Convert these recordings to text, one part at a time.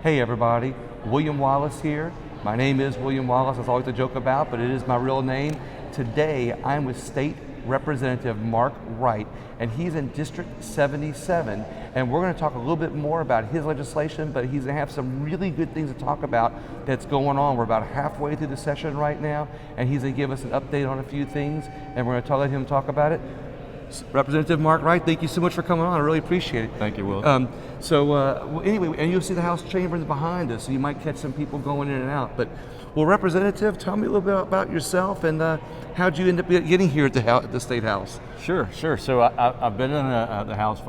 Hey everybody, William Wallace here. My name is William Wallace, that's always a joke about, but it is my real name. Today I'm with State Representative Mark Wright, and he's in District 77, and we're going to talk a little bit more about his legislation, but he's going to have some really good things to talk about that's going on. We're about halfway through the session right now, and he's going to give us an update on a few things, and we're going to let him talk about it. Representative Mark Wright, thank you so much for coming on. I really appreciate it. Thank you, Will. Anyway, and you'll see the House chambers behind us, so you might catch some people going in and out. But, well, Representative, tell me a little bit about yourself and how'd you end up getting here at the State House? Sure. So I've been in the House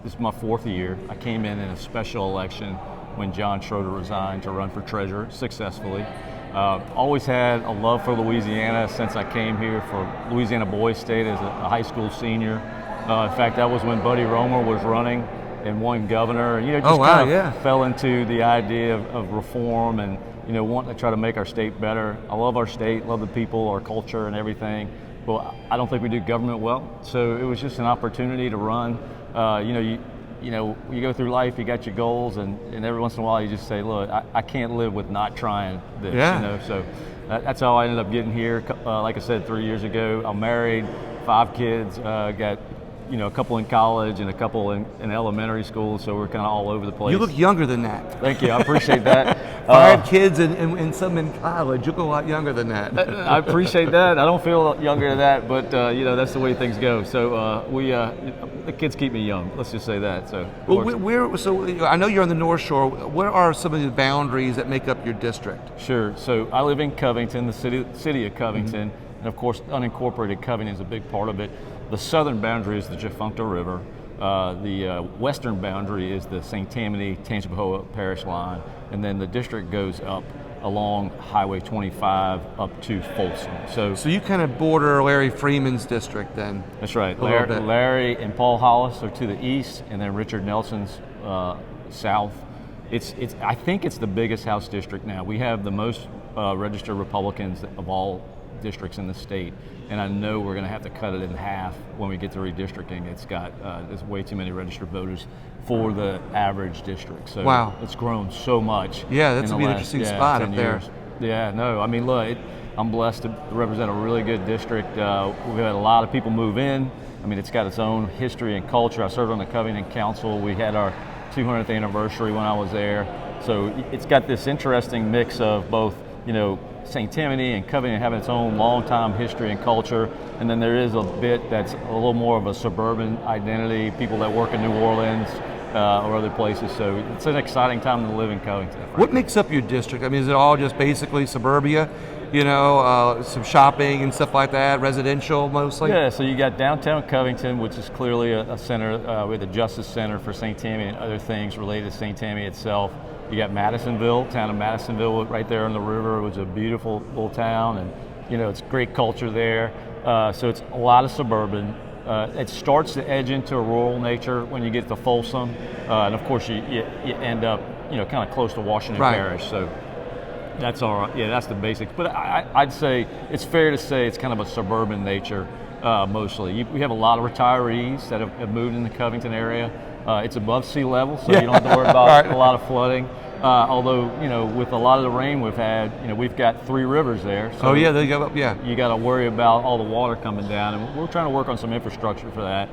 this is my fourth year. I came in a special election when John Schroeder resigned to run for treasurer successfully. Always had a love for Louisiana since I came here for Louisiana Boys State as a high school senior. In fact, that was when Buddy Romer was running and won governor. And, fell into the idea of reform and, wanting to try to make our state better. I love our state, love the people, our culture and everything. But I don't think we do government well. So it was just an opportunity to run. You go through life, you got your goals, and every once in a while you just say, look, I can't live with not trying this, So that's how I ended up getting here. Like I said, 3 years ago, I'm married, 5 kids, got a couple in college and a couple in elementary school, so we're kind of all over the place. You look younger than that. Thank you, I appreciate that. 5 kids and some in college, you look a lot younger than that. I appreciate that. I don't feel younger than that, but that's the way things go. So the kids keep me young. Let's just say that. So, so I know you're on the North Shore. Where are some of the boundaries that make up your district? Sure. So I live in Covington, the city of Covington, and of course, unincorporated Covington is a big part of it. The southern boundary is the Jafuncta River. The western boundary is the St. Tammany-Tangipahoa parish line, and then the district goes up along Highway 25 up to Folsom. So you kind of border Larry Freeman's district then? That's right. Larry and Paul Hollis are to the east, and then Richard Nelson's south. I think it's the biggest House district now. We have the most registered Republicans of all districts in the state, and I know we're going to have to cut it in half when we get to redistricting. There's way too many registered voters for the average district. So wow. It's grown so much. Yeah, that's an interesting spot up there. Yeah, no, I mean, look, I'm blessed to represent a really good district. We've had a lot of people move in. I mean, it's got its own history and culture. I served on the Covington Council. We had our 200th anniversary when I was there. So it's got this interesting mix of both, St. Tammany and Covington having its own long-time history and culture, and then there is a bit that's a little more of a suburban identity, people that work in New Orleans or other places, so it's an exciting time to live in Covington. Frankly. What makes up your district? I mean, is it all just basically suburbia, some shopping and stuff like that, residential mostly? Yeah, so you got downtown Covington, which is clearly a center, with a Justice Center for St. Tammany and other things related to St. Tammany itself. You got Madisonville, town of Madisonville right there on the river, which is a beautiful little town, and it's great culture there. So it's a lot of suburban. It starts to edge into a rural nature when you get to Folsom, and of course you end up kind of close to Washington Parish. So that's all right. Yeah, that's the basics. But I'd say it's fair to say it's kind of a suburban nature mostly. We have a lot of retirees that have moved in the Covington area. It's above sea level, so you don't have to worry about a lot of flooding. Although, with a lot of the rain we've had, we've got 3 rivers there. So they go up, you got to worry about all the water coming down, and we're trying to work on some infrastructure for that,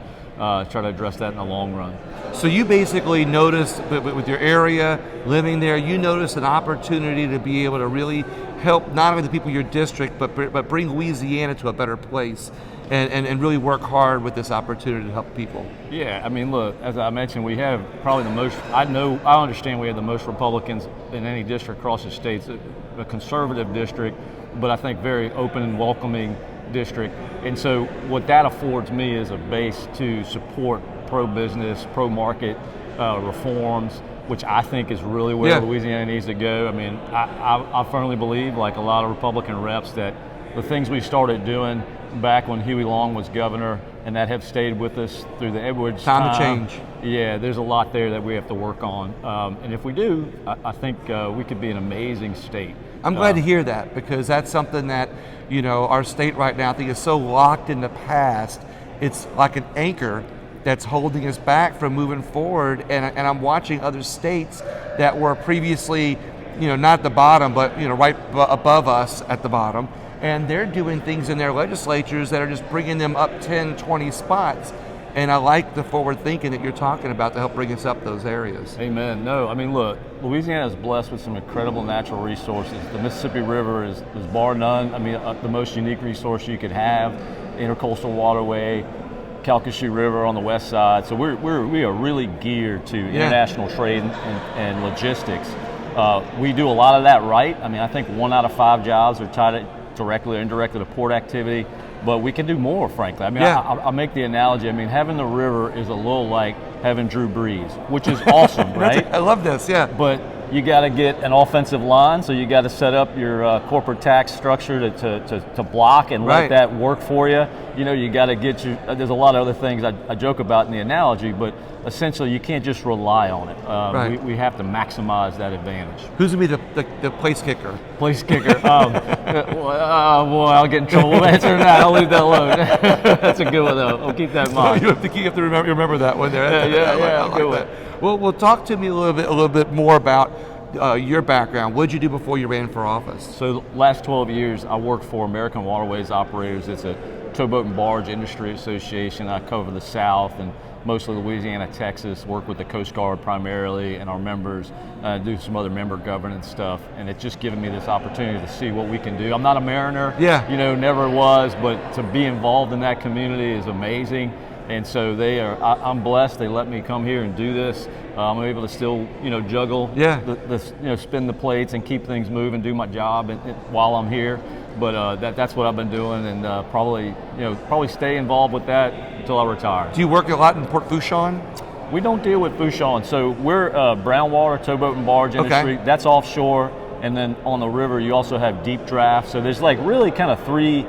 try to address that in the long run. So you basically noticed, with your area, living there, you noticed an opportunity to be able to really help not only the people in your district, but bring Louisiana to a better place. And really work hard with this opportunity to help people. Yeah, I mean, look, as I mentioned, we have probably the most, I understand we have the most Republicans in any district across the state. It's a conservative district, but I think very open and welcoming district. And so what that affords me is a base to support pro-business, pro-market reforms, which I think is really where Louisiana needs to go. I mean, I firmly believe, like a lot of Republican reps, that the things we started doing back when Huey Long was governor, and that have stayed with us through the Edwards time to change. Yeah, there's a lot there that we have to work on, and if we do, I think we could be an amazing state. I'm glad to hear that, because that's something that our state right now, I think, is so locked in the past. It's like an anchor that's holding us back from moving forward. And I'm watching other states that were previously, not at the bottom, but right above us at the bottom, and they're doing things in their legislatures that are just bringing them up 10, 20 spots. And I like the forward thinking that you're talking about to help bring us up those areas. Amen. No, I mean, look, Louisiana is blessed with some incredible natural resources. The Mississippi River is bar none. I mean, the most unique resource you could have. Intercoastal waterway, Calcasieu River on the west side. So we are really geared to international trade and logistics. We do a lot of that right. I mean, I think 1 out of 5 jobs are tied directly or indirectly to port activity. But we can do more, frankly. I mean, I make the analogy. I mean, having the river is a little like having Drew Brees, which is awesome, right? I love this, yeah. But you got to get an offensive line, so you got to set up your corporate tax structure to block and let that work for you. You got to get you. There's a lot of other things I joke about in the analogy, but essentially you can't just rely on it. We have to maximize that advantage. Who's gonna be the place kicker? Place kicker. Boy, I'll get in trouble answering that. I'll leave that alone. That's a good one, though. I'll keep that in mind. You have to remember that one there. I like that. Well, talk to me a little bit more about your background. What did you do before you ran for office? So the last 12 years, I worked for American Waterways Operators. It's a towboat and barge industry association. I cover the South and mostly Louisiana, Texas, work with the Coast Guard primarily and our members, do some other member governance stuff, and it's just given me this opportunity to see what we can do. I'm not a mariner, never was, but to be involved in that community is amazing. And so I'm blessed. They let me come here and do this. I'm able to still, juggle, spin the plates and keep things moving, do my job while I'm here. But that's what I've been doing, and probably stay involved with that until I retire. Do you work a lot in Port Fourchon? We don't deal with Fourchon. So we're brown water, towboat and barge industry. That's offshore. And then on the river, you also have deep draft. So there's like really kind of 3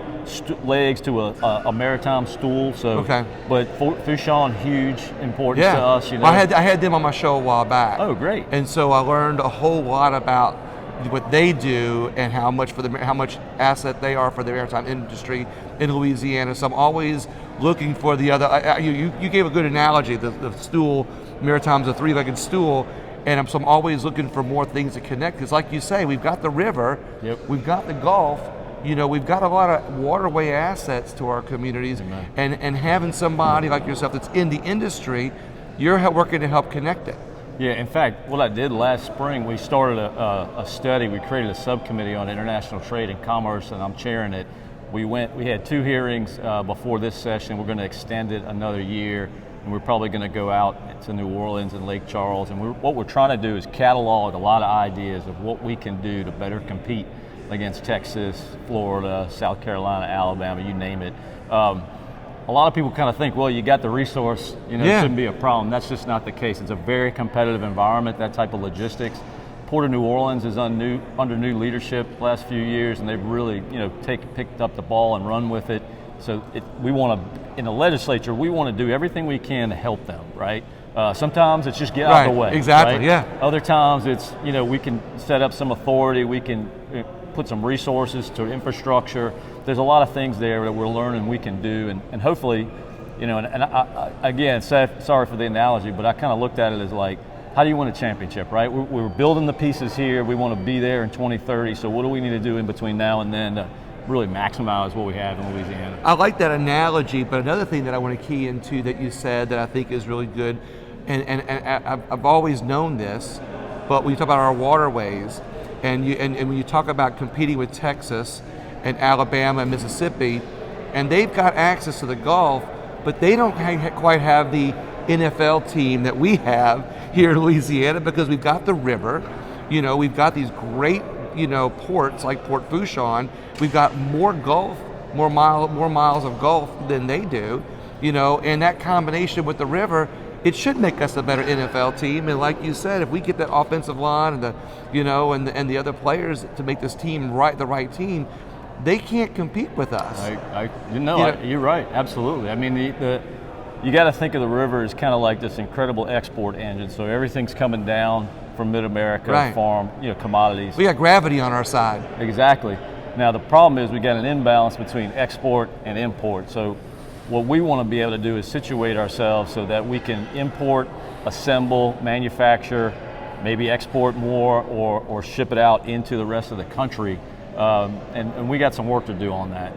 legs to a maritime stool. So, but Fourchon, huge importance to us. I had them on my show a while back. Oh, great! And so I learned a whole lot about what they do and how much asset they are for the maritime industry in Louisiana. So I'm always looking for the other. You gave a good analogy. The stool, maritime's a 3-legged stool. And so I'm always looking for more things to connect, because like you say, we've got the river, we've got the Gulf, we've got a lot of waterway assets to our communities, and having somebody like yourself that's in the industry, you're working to help connect it. Yeah, in fact, what I did last spring, we started a study. We created a subcommittee on international trade and commerce, and I'm chairing it. We had 2 hearings before this session. We're going to extend it another year. And we're probably going to go out to New Orleans and Lake Charles. And what we're trying to do is catalog a lot of ideas of what we can do to better compete against Texas, Florida, South Carolina, Alabama, you name it. A lot of people kind of think, well, you got the resource, it shouldn't be a problem. That's just not the case. It's a very competitive environment, that type of logistics. Port of New Orleans is under new leadership the last few years, and they've really, picked up the ball and run with it. So we want to, in the legislature, we want to do everything we can to help them, right? Sometimes it's just get out of the way. Exactly, right? Other times it's, we can set up some authority, we can put some resources to infrastructure. There's a lot of things there that we're learning we can do, and hopefully, and I, again, sorry for the analogy, but I kind of looked at it as like, how do you win a championship, right? We're building the pieces here. We want to be there in 2030, so what do we need to do in between now and then to really maximize what we have in Louisiana? I like that analogy, but another thing that I want to key into that you said that I think is really good, and I've always known this, but when you talk about our waterways, and when you talk about competing with Texas and Alabama and Mississippi, and they've got access to the Gulf, but they don't quite have the NFL team that we have here in Louisiana, because we've got the river, we've got these great ports like Port Fourchon. We've got more miles of Gulf than they do, and that combination with the river, it should make us a better NFL team. And like you said, if we get that offensive line and and the other players to make this team the right team, they can't compete with us. You're right, absolutely. I mean, you got to think of the river as kind of like this incredible export engine. So everything's coming down from Mid-America, farm, commodities. We got gravity on our side. Exactly. Now the problem is we got an imbalance between export and import. So what we want to be able to do is situate ourselves so that we can import, assemble, manufacture, maybe export more, or ship it out into the rest of the country. And we got some work to do on that.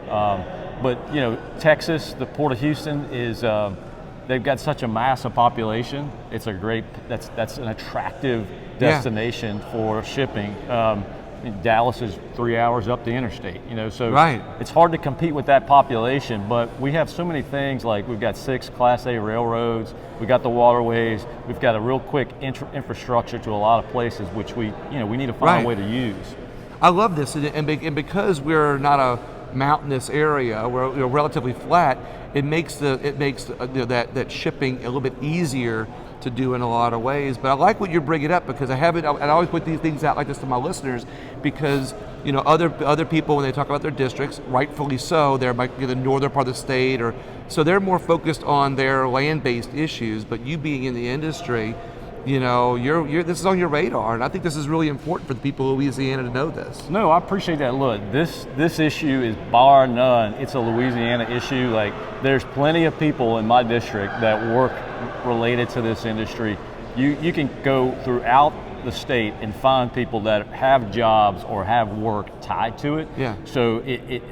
But Texas, the Port of Houston is, they've got such a massive population. It's a great, that's an attractive destination for shipping. Dallas is 3 hours up the interstate, so it's hard to compete with that population, but we have so many things, like we've got 6 Class A railroads, we got the waterways, we've got a real quick infrastructure to a lot of places, which we need to find a way to use. I love this, and because we're not a mountainous area, we're relatively flat, it makes that shipping a little bit easier to do in a lot of ways. But I like what you're bringing up, because I always put these things out like this to my listeners, because other people, when they talk about their districts, rightfully so, they're like the northern part of the state, or so they're more focused on their land-based issues. But you being in the industry, this is on your radar, and I think this is really important for the people of Louisiana to know this. No, I appreciate that. Look, this issue is bar none. It's a Louisiana issue. Like, there's plenty of people in my district that work related to this industry. You can go throughout the state and find people that have jobs or have work tied to it. Yeah. So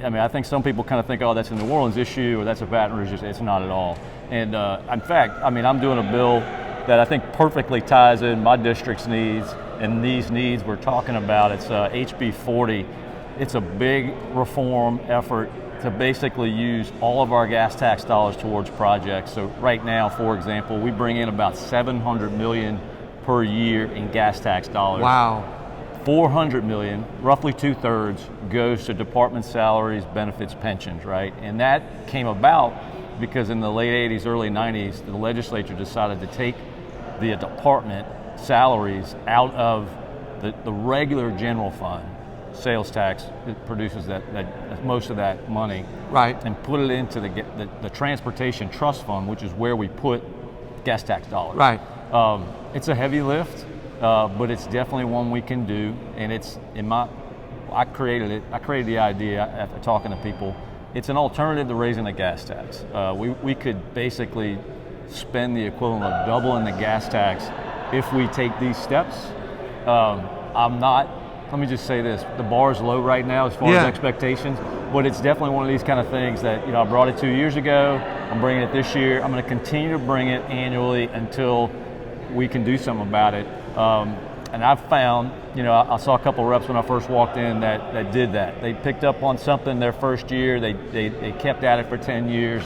I think some people kind of think, oh, that's a New Orleans issue or that's a Baton Rouge issue. It's not at all. And in fact, I'm doing a bill that I think perfectly ties in my district's needs and these needs we're talking about. It's HB 40. It's a big reform effort to basically use all of our gas tax dollars towards projects. So right now, for example, we bring in about $700 million per year in gas tax dollars. Wow. $400 million, roughly 2/3, goes to department salaries, benefits, pensions, right? And that came about because in the late 80s, early 90s, the legislature decided to take the department salaries out of the regular general fund. Sales tax, it produces that most of that money, right, and put it into the transportation trust fund, which is where we put gas tax dollars. Right. It's a heavy lift, but it's definitely one we can do, and I created it. I created the idea after talking to people. It's an alternative to raising the gas tax. We could basically spend the equivalent of doubling the gas tax if we take these steps. Let me just say this, the bar is low right now as far as expectations, but it's definitely one of these kind of things that, I brought it 2 years ago, I'm bringing it this year, I'm going to continue to bring it annually until we can do something about it. And I've found, I saw a couple of reps when I first walked in that did that. They picked up on something their first year, they kept at it for 10 years,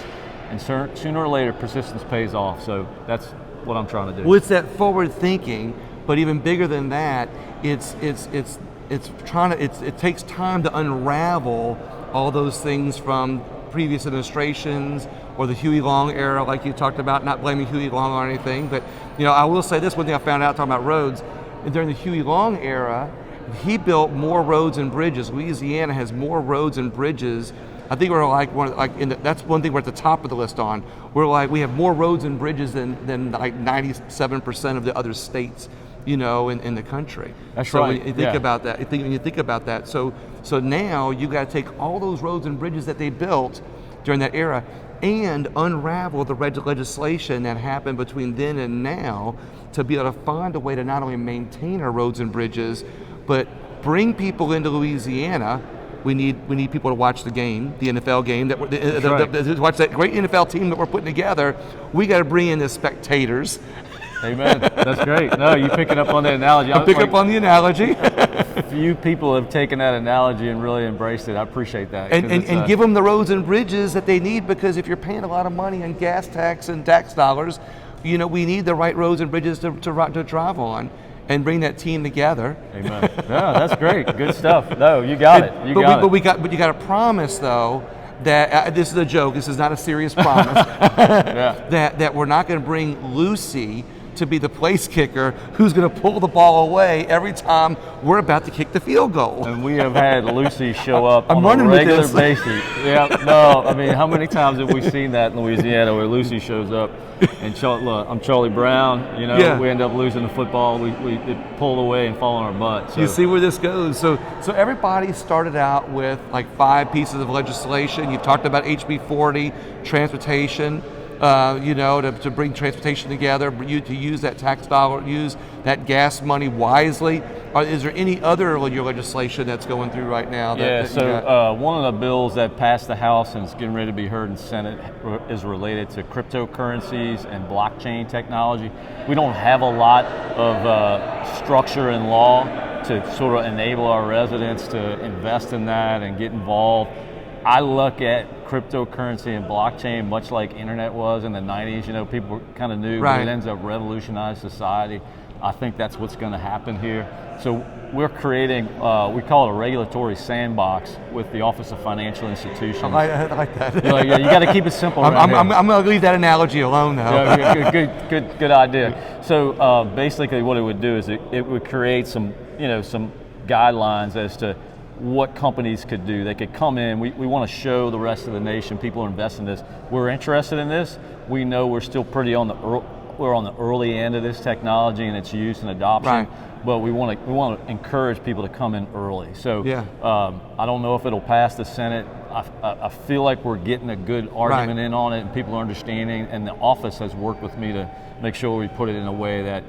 and sooner or later persistence pays off. So that's what I'm trying to do. Well, it's that forward thinking, but even bigger than that, it takes time to unravel all those things from previous administrations or the Huey Long era, like you talked about, not blaming Huey Long or anything, but I will say this, one thing I found out talking about roads, during the Huey Long era, he built more roads and bridges. Louisiana has more roads and bridges. I think we're that's one thing we're at the top of the list on. We have more roads and bridges than like 97% of the other states, in the country. That's right. When you think about that, so now you got to take all those roads and bridges that they built during that era and unravel the legislation that happened between then and now to be able to find a way to not only maintain our roads and bridges, but bring people into Louisiana. We need people to watch the game, the NFL game, watch that great NFL team that we're putting together. We got to bring in the spectators. Amen. That's great. No, you picking up on that analogy. I pick up on the analogy. Few people have taken that analogy and really embraced it. I appreciate that. And give them the roads and bridges that they need, because if you're paying a lot of money in gas tax and tax dollars, we need the right roads and bridges to drive on and bring that team together. Amen. No, that's great. Good stuff. No, you got it. But you got to promise though that this is a joke. This is not a serious promise. That we're not going to bring Lucy to be the place kicker who's going to pull the ball away every time we're about to kick the field goal. And we have had Lucy show up I'm on a running with regular this. basis. Yeah, no, I mean, how many times have we seen that in Louisiana where Lucy shows up and look, I'm Charlie Brown, you know, Yeah. we end up losing the football, we it pulled away and fall on our butt. So. You see where this goes. So everybody started out with like 5 pieces of legislation. You've talked about HB 40, transportation, to bring transportation together, to use that tax dollar, use that gas money wisely. Is there any other legislation that's going through right now? One of the bills that passed the House and is getting ready to be heard in the Senate is related to cryptocurrencies and blockchain technology. We don't have a lot of structure and law to sort of enable our residents to invest in that and get involved. I look at cryptocurrency and blockchain much like internet was in the 90s. You know, people kind of knew, but it ends up revolutionizing society. I think that's what's going to happen here. So we're creating, we call it a regulatory sandbox with the Office of Financial Institutions. I like that. You got to keep it simple. I'm going to leave that analogy alone, though. Yeah, good idea. So basically, what it would do is it would create some guidelines as to what companies could do. They could come in. We want to show the rest of the nation, people are investing in this. We're interested in this. We know we're still pretty on the early end of this technology and its use and adoption. Right. But we want to encourage people to come in early. So I don't know if it'll pass the Senate. I feel like we're getting a good argument in on it, and people are understanding. And the office has worked with me to make sure we put it in a way that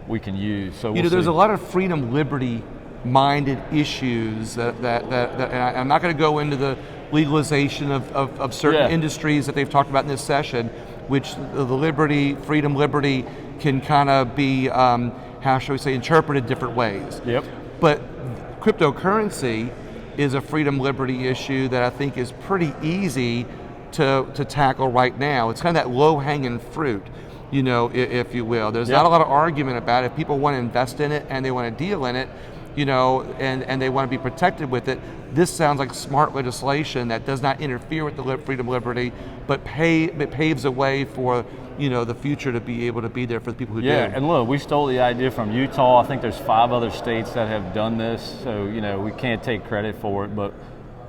we can use. So there's a lot of freedom, liberty minded issues that and I'm not going to go into the legalization of certain industries that they've talked about in this session, which the freedom liberty can kind of be how shall we say, interpreted different ways. Yep. But cryptocurrency is a freedom liberty issue that I think is pretty easy to tackle right now. It's kind of that low hanging fruit, if you will. There's not a lot of argument about it. If people want to invest in it and they want to deal in it, and they want to be protected with it, this sounds like smart legislation that does not interfere with the freedom liberty, but it paves a way for the future to be able to be there for the people who do. Yeah, and look, we stole the idea from Utah. I think there's 5 other states that have done this, so we can't take credit for it. But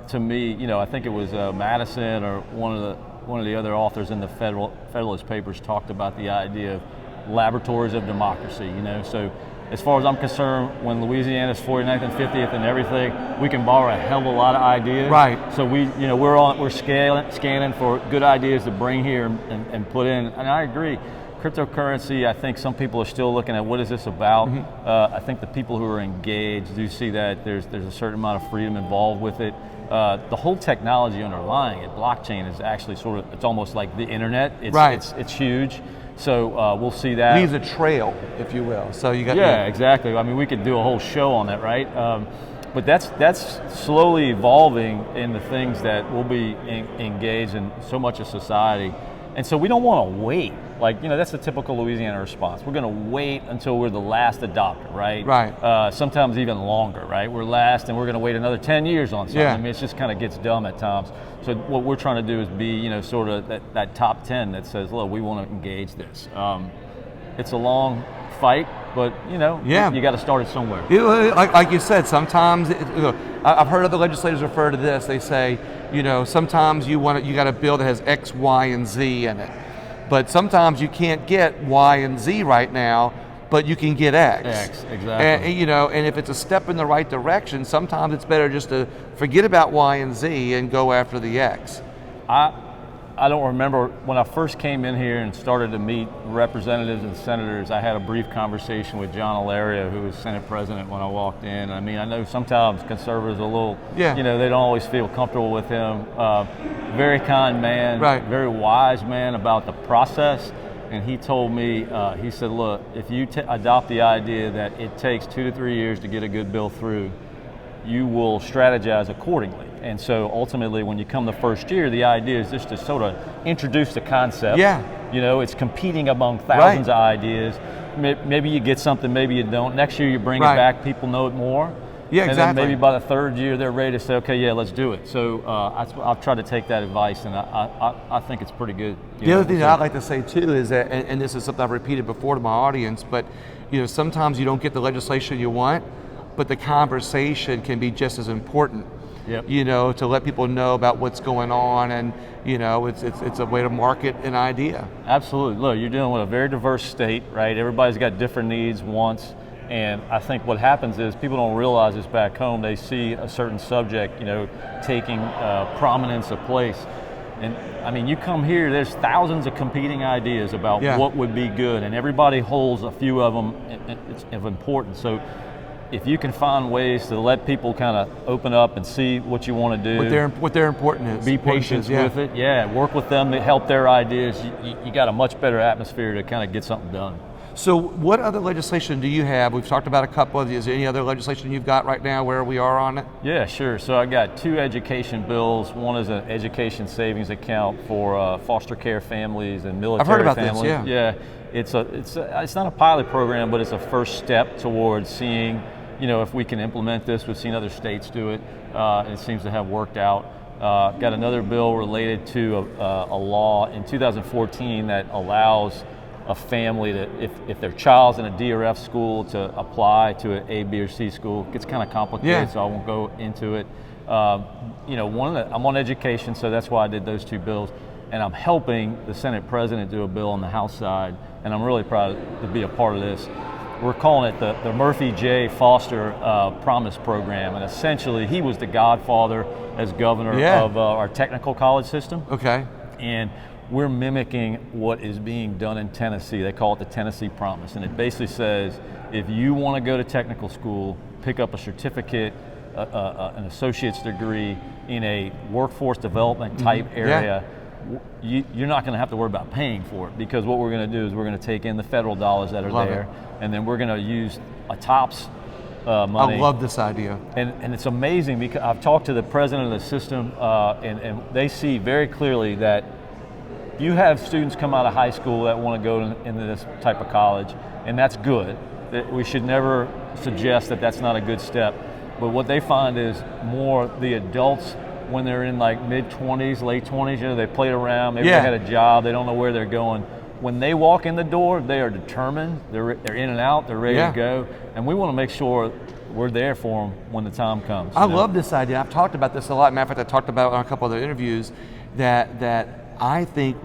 to me, I think it was Madison or one of the other authors in the Federalist Papers talked about the idea of laboratories of democracy. So as far as I'm concerned, when Louisiana's 49th and 50th and everything, we can borrow a hell of a lot of ideas. Right. So we're scanning for good ideas to bring here and put in. And I agree. Cryptocurrency, I think some people are still looking at what is this about. I think the people who are engaged do see that there's a certain amount of freedom involved with it. The whole technology underlying it, blockchain, is actually it's almost like the internet. It's huge. So we'll see that. Leaves a trail, if you will. So you got exactly. I mean, we could do a whole show on that, right? But that's slowly evolving in the things that will be engaged in so much of society. And so we don't want to wait. That's the typical Louisiana response. We're going to wait until we're the last adopter, right? Right. Sometimes even longer, right? We're last and we're going to wait another 10 years on something. Yeah. I mean, it just kind of gets dumb at times. So what we're trying to do is be, sort of that top 10 that says, look, we want to engage this. It's a long fight, but, you got to start it somewhere. Like you said, sometimes, I've heard other legislators refer to this. They say, sometimes you got a bill that has X, Y, and Z in it. But sometimes you can't get Y and Z right now, but you can get X. X, exactly. And if it's a step in the right direction, sometimes it's better just to forget about Y and Z and go after the X. I don't remember when I first came in here and started to meet representatives and senators. I had a brief conversation with John Alaria, who was Senate President when I walked in. I mean, I know sometimes conservatives are a little, they don't always feel comfortable with him. Very kind man, very wise man about the process. And he told me, he said, look, if you adopt the idea that it takes 2 to 3 years to get a good bill through, you will strategize accordingly. And so ultimately, when you come the first year, the idea is just to sort of introduce the concept. Yeah. It's competing among thousands of ideas. Maybe you get something, maybe you don't. Next year you bring it back, people know it more. Yeah, And exactly. then maybe by the third year, they're ready to say, okay, yeah, let's do it. So I'll try to take that advice, and I think it's pretty good. The other thing that I'd like to say too is that, and this is something I've repeated before to my audience, but sometimes you don't get the legislation you want, but the conversation can be just as important. Yep. To let people know about what's going on, and it's a way to market an idea. Absolutely. Look, you're dealing with a very diverse state, right? Everybody's got different needs, wants, and I think what happens is people don't realize this back home. They see a certain subject, taking prominence of place. And I mean, you come here, there's thousands of competing ideas about what would be good, and everybody holds a few of them of importance. So if you can find ways to let people kind of open up and see what you want to do, what their important is, be patient with it, work with them to help their ideas, you got a much better atmosphere to kind of get something done. So what other legislation do you have? We've talked about a couple of these. Is there any other legislation you've got right now where we are on it? Yeah, sure. So I got 2 education bills. One is an education savings account for foster care families and military I've heard about families. this, yeah. It's not a pilot program, but it's a first step towards seeing, if we can implement this. We've seen other states do it, and it seems to have worked out. Got another bill related to a law in 2014 that allows a family to, if their child's in a DRF school, to apply to an A, B, or C school. It gets kind of complicated, so I won't go into it. I'm on education, so that's why I did those 2 bills. And I'm helping the Senate President do a bill on the House side, and I'm really proud to be a part of this. We're calling it the Murphy J. Foster Promise Program, and essentially he was the godfather as governor of our technical college system. Okay. And we're mimicking what is being done in Tennessee. They call it the Tennessee Promise, and it basically says if you want to go to technical school, pick up a certificate, an associate's degree in a workforce development type area, you're not going to have to worry about paying for it, because what we're going to do is we're going to take in the federal dollars that are there, and then we're going to use a TOPS money. I love this idea. And it's amazing, because I've talked to the president of the system, and they see very clearly that you have students come out of high school that want to go into this type of college, and that's good. We should never suggest that that's not a good step. But what they find is more the adults, when they're in like mid-20s, late 20s, they played around, maybe they had a job, they don't know where they're going. When they walk in the door, they are determined, they're in and out, they're ready to go, and we want to make sure we're there for them when the time comes. I love this idea. I've talked about this a lot. Matter of fact, I talked about it on a couple other interviews, that I think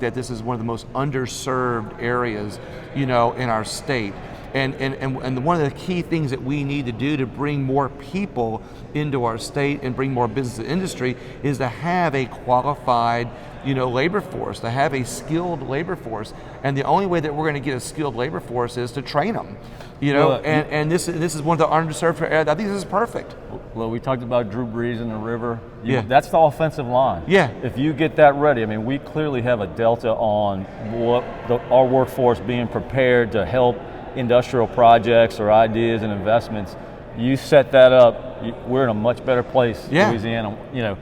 that this is one of the most underserved areas, in our state. And one of the key things that we need to do to bring more people into our state and bring more business and industry is to have a qualified, labor force, to have a skilled labor force. And the only way that we're going to get a skilled labor force is to train them, and this is one of the underserved areas. I think this is perfect. Well, we talked about Drew Brees in the river. That's the offensive line. Yeah. If you get that ready, I mean, we clearly have a delta on what our workforce being prepared to help industrial projects or ideas and investments. You set that up, we're in a much better place, Louisiana.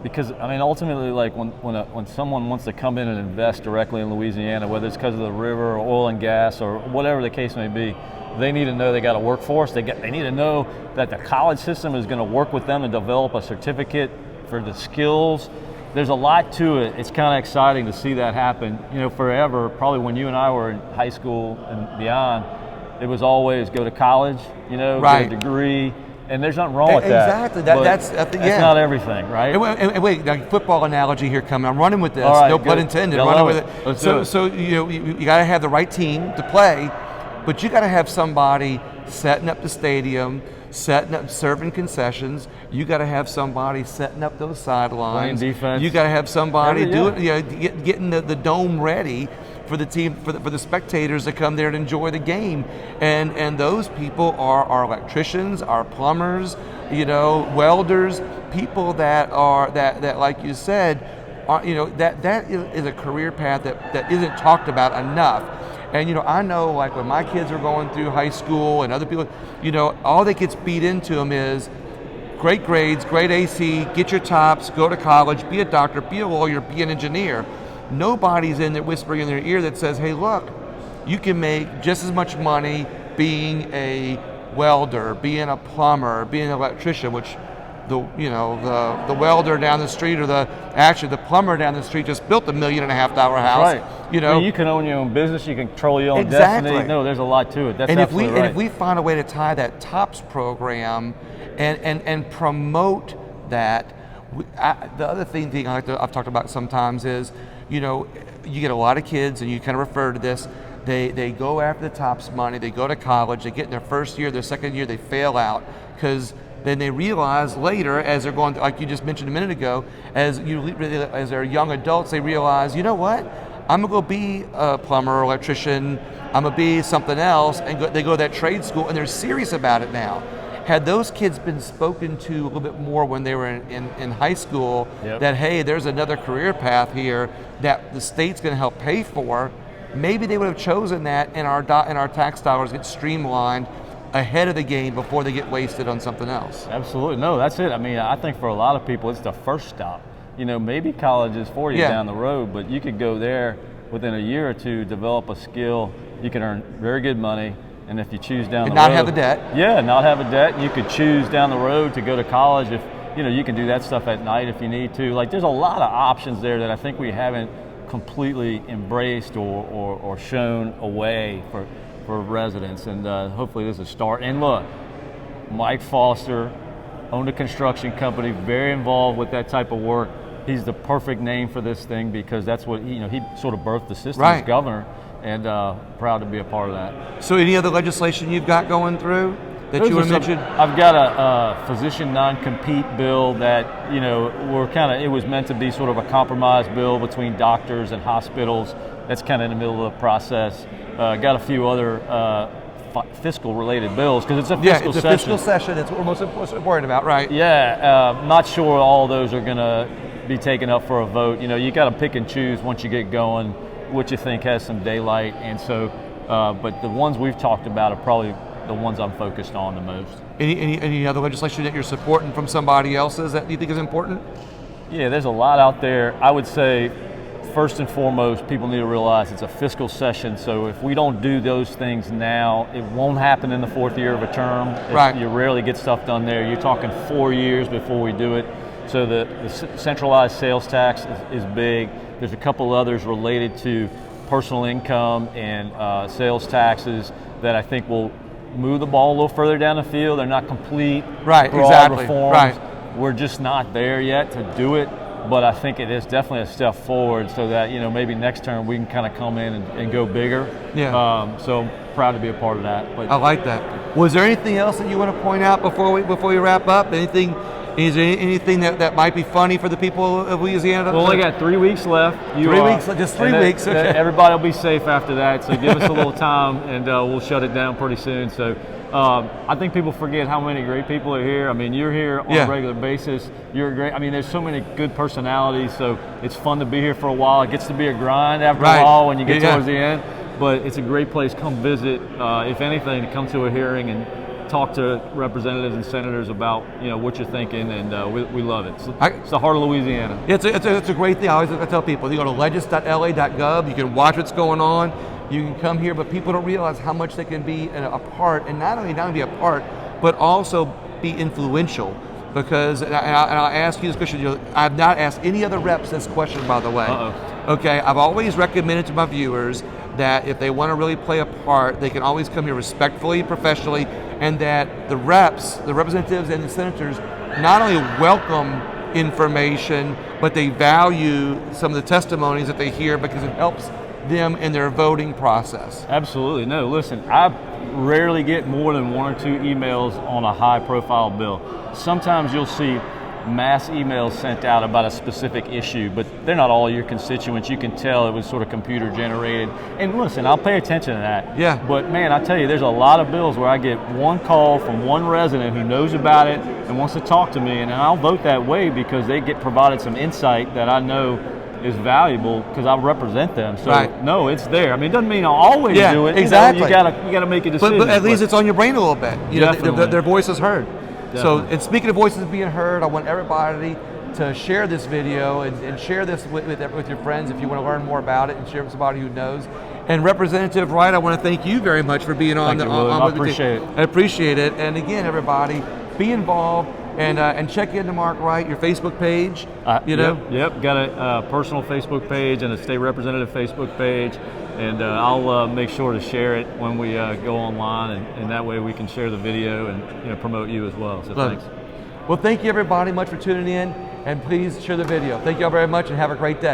Because I mean, ultimately, like when someone wants to come in and invest directly in Louisiana, whether it's because of the river or oil and gas or whatever the case may be, they need to know they got a workforce. They need to know that the college system is going to work with them to develop a certificate for the skills. There's a lot to it. It's kind of exciting to see that happen. Forever, probably when you and I were in high school and beyond, it was always go to college, get a degree, and there's nothing wrong with that. Exactly. That's not everything, right? And wait, like football analogy here coming. I'm running with this. All right, no pun intended. Yeah, running with it. Let's do it. So you got to have the right team to play, but you got to have somebody setting up the stadium, setting up, serving concessions. You got to have somebody setting up those sidelines. Playing defense. You got to have somebody getting the dome ready for the team, for the spectators to come there and enjoy the game. And those people are our electricians, our plumbers, welders, people that like you said, that is a career path that isn't talked about enough. And I know, like when my kids are going through high school and other people, all that gets beat into them is great grades, great AC, get your tops, go to college, be a doctor, be a lawyer, be an engineer. Nobody's in there whispering in their ear that says, hey, look, you can make just as much money being a welder, being a plumber, being an electrician, which the welder down the street or the plumber down the street just built $1.5 million house. Right. You know, you can own your own business. You can control your own exactly. destiny. No, there's a lot to it. That's and absolutely right. And if we find a way to tie that TOPS program and promote that, the other thing I've talked about sometimes is, you know, you get a lot of kids, and you kind of refer to this. They go after the TOPS money. They go to college. They get in their first year, their second year, they fail out because. Then they realize later, as they're going, like you just mentioned a minute ago, as they're young adults, they realize, you know what? I'm gonna go be a plumber or electrician. I'm gonna be something else, and they go to that trade school, and they're serious about it now. Had those kids been spoken to a little bit more when they were in high school, yep. that hey, there's another career path here that the state's gonna help pay for, maybe they would have chosen that, and our tax dollars get streamlined ahead of the game before they get wasted on something else. Absolutely. No, that's it. I mean, I think for a lot of people, it's the first stop. You know, maybe college is for you down the road, but you could go there within a year or two, develop a skill. You can earn very good money, and if you choose down the road, not have the debt. Yeah, not have a debt. You could choose down the road to go to college. If you can do that stuff at night if you need to. Like, there's a lot of options there that I think we haven't completely embraced or shown a way for residents, and hopefully this is a start. And look, Mike Foster owned a construction company, very involved with that type of work. He's the perfect name for this thing because that's what he sort of birthed the system as governor, and proud to be a part of that. So any other legislation you've got going through that you want to mention? I've got a physician non-compete bill that, it was meant to be sort of a compromise bill between doctors and hospitals. That's kind of in the middle of the process. Got a few other fiscal related bills because it's a fiscal session. Yeah, it's a fiscal session. That's what we're most worried about, right? Yeah, not sure all those are going to be taken up for a vote. You got to pick and choose once you get going what you think has some daylight. And so, but the ones we've talked about are probably the ones I'm focused on the most. Any other legislation that you're supporting from somebody else's that you think is important? Yeah, there's a lot out there. I would say, first and foremost, people need to realize it's a fiscal session, so if we don't do those things now, it won't happen in the fourth year of a term. Right. You rarely get stuff done there. You're talking 4 years before we do it. So the centralized sales tax is big. There's a couple others related to personal income and sales taxes that I think will move the ball a little further down the field. They're not complete broad reforms. Right. We're just not there yet to do it. But I think it is definitely a step forward so that, maybe next term we can kind of come in and go bigger. Yeah. So I'm proud to be a part of that. But I like that. Was there anything else that you want to point out before we wrap up? Is there anything that might be funny for the people of Louisiana? Well, we got 3 weeks left. 3 weeks, just 3 weeks. Okay. Everybody will be safe after that, so give us a little time and we'll shut it down pretty soon. So I think people forget how many great people are here. I mean, you're here on a regular basis. You're great. I mean, there's so many good personalities, so it's fun to be here for a while. It gets to be a grind after a while when you get towards the end, but it's a great place. Come visit. If anything, to come to a hearing and talk to representatives and senators about what you're thinking, and we love it. It's the heart of Louisiana. It's a great thing. I tell people, you go to legis.la.gov, you can watch what's going on, you can come here, but people don't realize how much they can be a part, and not only be a part, but also be influential. Because, and I'll ask you this question, I've not asked any other reps this question, by the way. Okay, I've always recommended to my viewers that if they want to really play a part, they can always come here respectfully, professionally, and that the reps, the representatives and the senators not only welcome information, but they value some of the testimonies that they hear because it helps them in their voting process. Absolutely. No, listen, I rarely get more than 1 or 2 emails on a high profile bill. Sometimes you'll see mass emails sent out about a specific issue, but they're not all your constituents. You can tell it was sort of computer generated. And listen, I'll pay attention to that. Yeah. But man, I tell you, there's a lot of bills where I get one call from one resident who knows about it and wants to talk to me, and I'll vote that way because they get provided some insight that I know is valuable because I represent them. So no, it's there. I mean, it doesn't mean I'll always do it. Exactly. You gotta make a decision. But at least it's on your brain a little bit. Their voice is heard. Definitely. So, and speaking of voices being heard, I want everybody to share this video and share this with your friends if you want to learn more about it, and share with somebody who knows. And Representative Wright, I want to thank you very much for being on. Thank you, William. I with me. appreciate it. I appreciate it. And again, everybody, be involved and check into Mark Wright, your Facebook page. Yep. Got a personal Facebook page and a state representative Facebook page, and I'll make sure to share it when we go online, and that way we can share the video and promote you as well. So thanks. Well, thank you everybody much for tuning in, and please share the video. Thank you all very much, and have a great day.